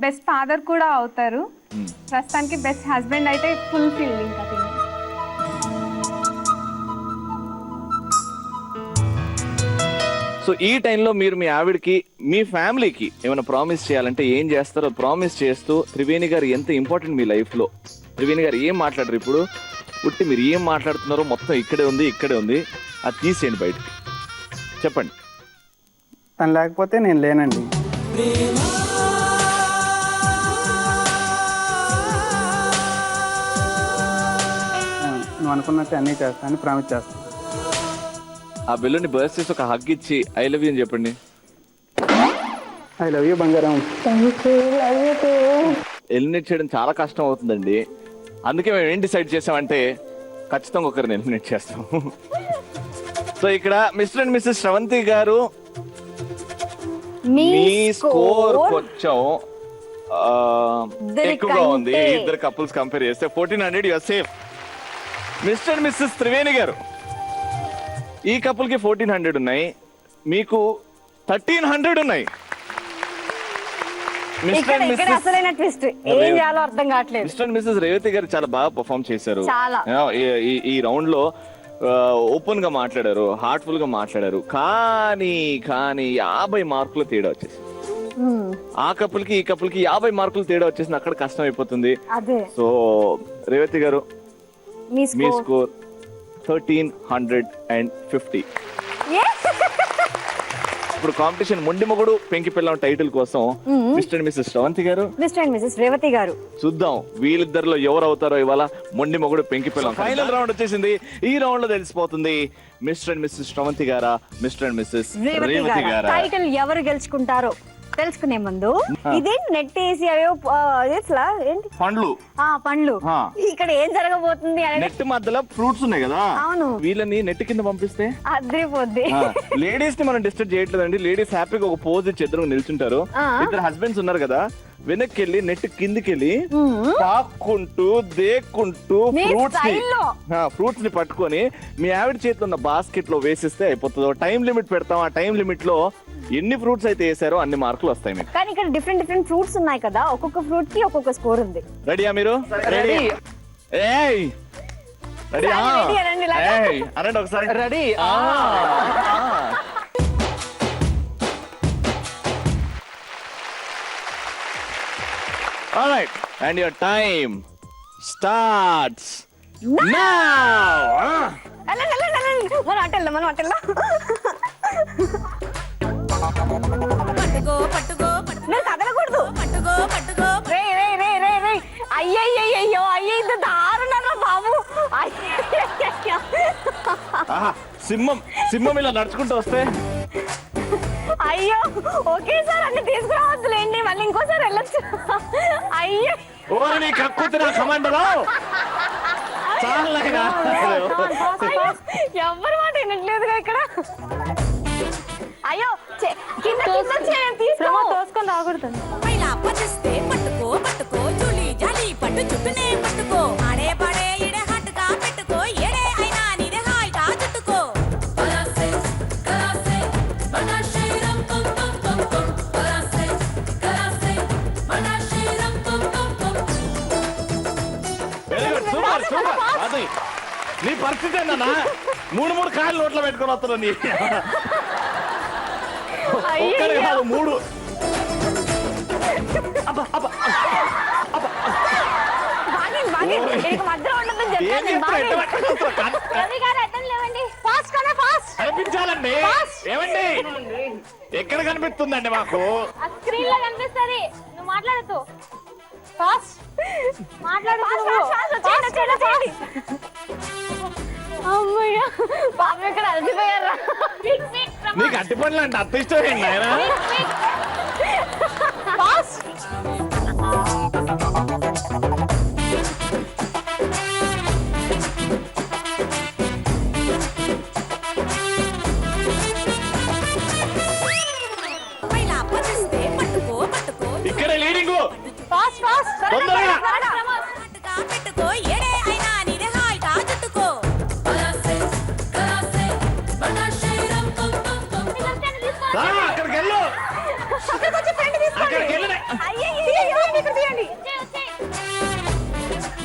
బెస్ట్ ఫాదర్ కూడా అవుతారు. ప్రస్తుతానికి బెస్ట్ హస్బెండ్ అయితే ఫుల్ ఫిల్ ఇంకా తిను. సో ఈ టైంలో మీరు మీ ఆవిడకి మీ ఫ్యామిలీకి ఏమైనా ప్రామిస్ చేయాలంటే ఏం చేస్తారో ప్రామిస్ చేస్తూ, త్రివేణి గారు ఎంత ఇంపార్టెంట్ మీ లైఫ్లో, త్రివేణి గారు ఏం మాట్లాడరు ఇప్పుడు, పుట్టి మీరు ఏం మాట్లాడుతున్నారో మొత్తం ఇక్కడే ఉంది, అది తీసేయండి బయటకి, చెప్పండి. తను లేకపోతే నేను లేనండి. నువ్వు అనుకున్నట్టు అన్నీ చేస్తాను, ప్రామిస్ చేస్తాను. ఆ బెలూన్ని బర్స్ట్ చేసి ఒక హగ్ ఇచ్చి ఐ లవ్ యూ అని చెప్పండి. ఐ లవ్ యూ బంగారం. ఎలిమినేట్ చేయడం చాలా కష్టం అవుతుందండి. అందుకే మేము ఏం డిసైడ్ చేసామంటే ఖచ్చితంగా ఒకరిని ఎలిమినేట్ చేస్తాం. సో ఇక్కడ మిస్టర్ అండ్ మిస్సెస్ శ్రవంతి గారు మీ స్కోర్ కొంచెం ఎక్కువగా ఉంది. ఇద్దరు కపుల్స్ కంపేర్ చేస్తే 1400 you are safe. Mister and missus Triveni garu, ఈ కపుల్ కి 1400 ఉన్నాయి, మీకు 1300 ఉన్నాయి. ఇక్కడ అసలైన ట్విస్ట్ ఏం చేయాలో అర్థం కావట్లేదు. మిస్టర్ అండ్ మిస్సెస్ రేవతి గారు చాలా బాగా పర్ఫామ్ చేశారు. చాలా. ఈ రౌండ్ లో ఓపెన్ గా మాట్లాడారు, హార్ట్ఫుల్ గా మాట్లాడారు. కానీ 50 మార్కులు తేడా వచ్చేసి ఆ కపుల్ కి ఈ కపుల్ కి 50 మార్కులు తేడా వచ్చేసింది. అక్కడ కష్టం అయిపోతుంది. సో రేవతి గారు మీ స్కోర్ 1350. ఇప్పుడు కాంపిటీషన్ మొండి మొగుడు పెంకి పిల్లం టైటిల్ కోసం మిస్టర్ అండ్ మిస్సెస్ శ్రవంతి గారు, మిస్టర్ అండ్ మిస్సెస్ రేవతి గారు, చూద్దాం వీళ్ళిద్దరిలో ఎవరు అవుతారో ఇవాళ మొండి మొగుడు పెంకి పిల్లం. ఫైనల్ రౌండ్ వచ్చేసింది. ఈ రౌండ్ లో తెలిసిపోతుంది మిస్టర్ అండ్ మిస్సెస్ శ్రవంతి గారా, మిస్టర్ అండ్ మిస్సెస్ రేవతి గారా. టైటిల్ ఎవరు గెలుచుకుంటారో తెలుసుకునే ముందు ఇదేంటి నెట్ వేసి అవే ఏంటి పండ్లు ఇక్కడ ఏం జరగబోతుంది నెట్ మధ్యలో ఫ్రూట్స్ ఉన్నాయి కదా, అవును, వీళ్ళని నెట్ కింద పంపిస్తే అదిరిపోద్ది. లేడీస్ ని మనం డిస్టర్బ్ చేయట్లేదండి. లేడీస్ హ్యాపీగా ఒక పోజ్ ఇచ్చి ఇద్దరు నిల్చుంటారు. ఇద్దరు హస్బెండ్స్ ఉన్నారు కదా, వెనక్కి వెళ్ళి నెట్ కిందికి వెళ్ళి తాక్కుంటూ దేక్కుంటూ ఫ్రూట్స్ ని పట్టుకొని మీ ఆవిడ చేతిలో ఉన్న బాస్కెట్ లో వేసిస్తే అయిపోతుంది. టైం లిమిట్ పెడతాం. ఆ టైం లిమిట్ లో ఎన్ని ఫ్రూట్స్ అయితే వేసారో అన్ని మార్కులు వస్తాయి మీకు. కానీ ఇక్కడ డిఫరెంట్ ఫ్రూట్స్ ఉన్నాయి కదా, ఒక్కొక్క ఫ్రూట్ కి ఒక్కొక్క స్కోర్ ఉంది. రెడీయా మీరు? రెడీ. అనండి ఒకసారి. Ready. All right, and your time starts now. మనం అట్టెల్లా నువ్వు కదలకూడదు. అయ్యయ్యో ఇంత దారుణరా బాబు. సింహం ఇలా నడుచుకుంటూ వస్తే అయ్యో ఒకేసారి అన్ని తీసుకురావద్దులేండి, మళ్ళీ ఇంకోసారి వెళ్ళొచ్చు. అయ్యో ఎవరి మాట వినట్లేదుగా ఇక్కడ. అయ్యో కింద తోసుకొని రాకూడదు. పట్టుకో పట్టుకో జూలీ జాలి పట్టు చుట్టూనే పట్టుకో ఆడే పాడే ఇడే హట్టుగా పెట్టుకో ఏడే అయినా నీదే హాయిగా చుట్టుకో. అది నీ పరిస్థితి ఏంటన్నా? 3 కాయలు నోట్లో పెట్టుకొని వస్తున్నా నీ ఒక్కడే కాదు 3. అనిపించాలండి. ఏమండి ఎక్కడ కనిపిస్తుందండి మాకు? స్క్రీన్ లో కనిపిస్తుంది. నువ్వు మాట్లాడద్దు. ఫాస్ట్ మాట్లాడు. అమ్మయ్య బాబు ఇక్కడ అలసిపోయారా? నీకు అట్టి పనులు అంటే అంత ఇష్టమేండి ఆయన? ఇక్కడ లీడింగ్ తొందరగా పెట్టుకో ఏడే అయినా నీదే హాయిగా చుట్టుకో. అక్కడికి వెళ్ళు. అక్కడికి వెళ్ళి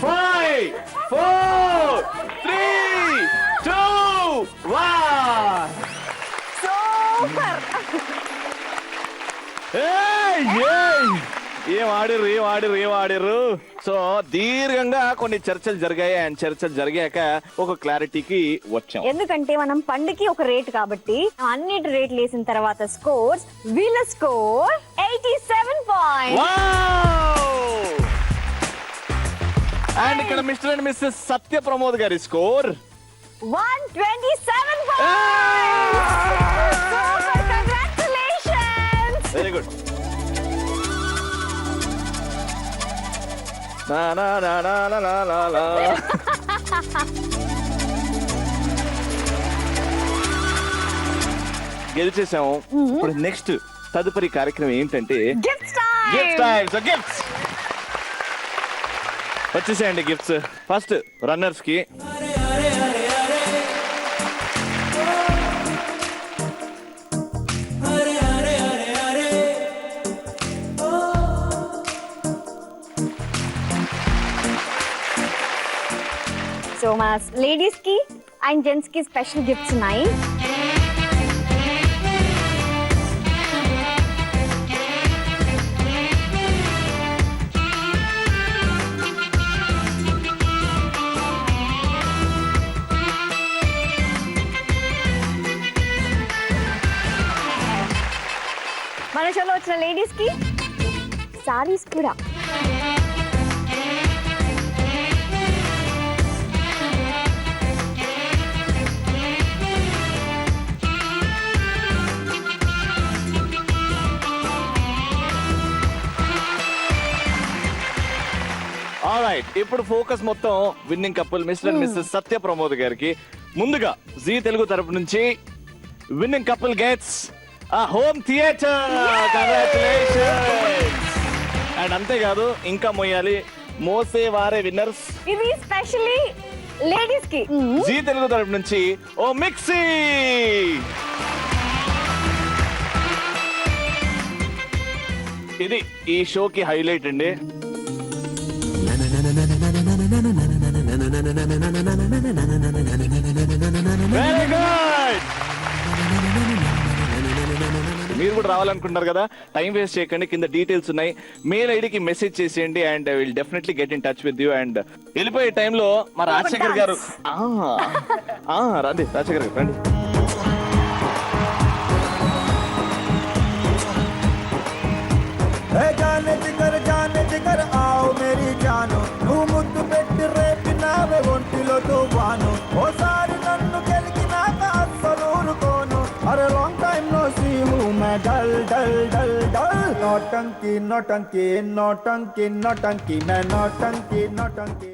5 4 3 2 1. ఏం ఆడిర్రు. సో దీర్ఘంగా కొన్ని చర్చలు జరిగాయి. అండ్ చర్చలు జరిగాక ఒక క్లారిటీకి వచ్చాం. ఎందుకంటే మనం పండుకి ఒక రేట్ కాబట్టి అన్నిటి రేట్లు వేసిన తర్వాత స్కోర్స్ వీళ్ళ స్కోర్ 87 పాయింట్స్. అండ్ ఇక్కడ mister and Mrs Satya Pramod గారి score 127 points. Congratulations. Very good. నా నా నా నా నా నా నా నా. గెలిచేసాము. ఇప్పుడు నెక్స్ట్ తదుపరి కార్యక్రమం ఏంటంటే gifts gift time. So gifts వచ్చేసేయండి. గిఫ్ట్స్ ఫస్ట్ రన్నర్స్ కి సో మా లేడీస్ కి అండ్ జెంట్స్ కి స్పెషల్ గిఫ్ట్స్ ఉన్నాయి. మన షోలో వచ్చిన లేడీస్ కి సారీస్ కూడా. ఆల్రైట్, ఇప్పుడు ఫోకస్ మొత్తం winning couple Mr and Mrs Satya Pramod గారికి. ముందుగా జీ తెలుగు తరపు నుంచి winning couple gets a home theatre. Congratulations. And అంతేకాదు ఇంకా మొయ్యాలి, మోసే వారే విన్నర్స్. ఇది స్పెషల్లీ లేడీస్ కి. జీ తెలుగు తరపు నుంచి ఓ మిక్సీ. ఇది ఈ షోకి హైలైట్ అండి. Very good. మీరు కూడా రావాలనుకుంటున్నారు కదా, టైం వేస్ట్ చేయకండి. కింద డీటెయిల్స్ ఉన్నాయి, మెయిల్ ఐడికి మెసేజ్ చేసేయండి and I will definitely get in touch with you. And వెళ్ళిపోయే టైంలో మా రాజశేఖర్ గారు రండి, రాజశేఖర్ గారు రండి. జానే జిగర్ ఆవు మేరీ జాను, నువ్వు ముద్దు పెట్టి రేపినావే ఒంటిలో తువ్వాను. ఓసారి నన్ను గెలికినాక అస్సలు ఊరుకోను. అరే లాంగ్ టైమ్ నో సీ హూ మే డల్ డల్ డల్ డల్. నోటంకి నోటంకి నోటంకి నోటంకి మే నోటంకి నోటంకి.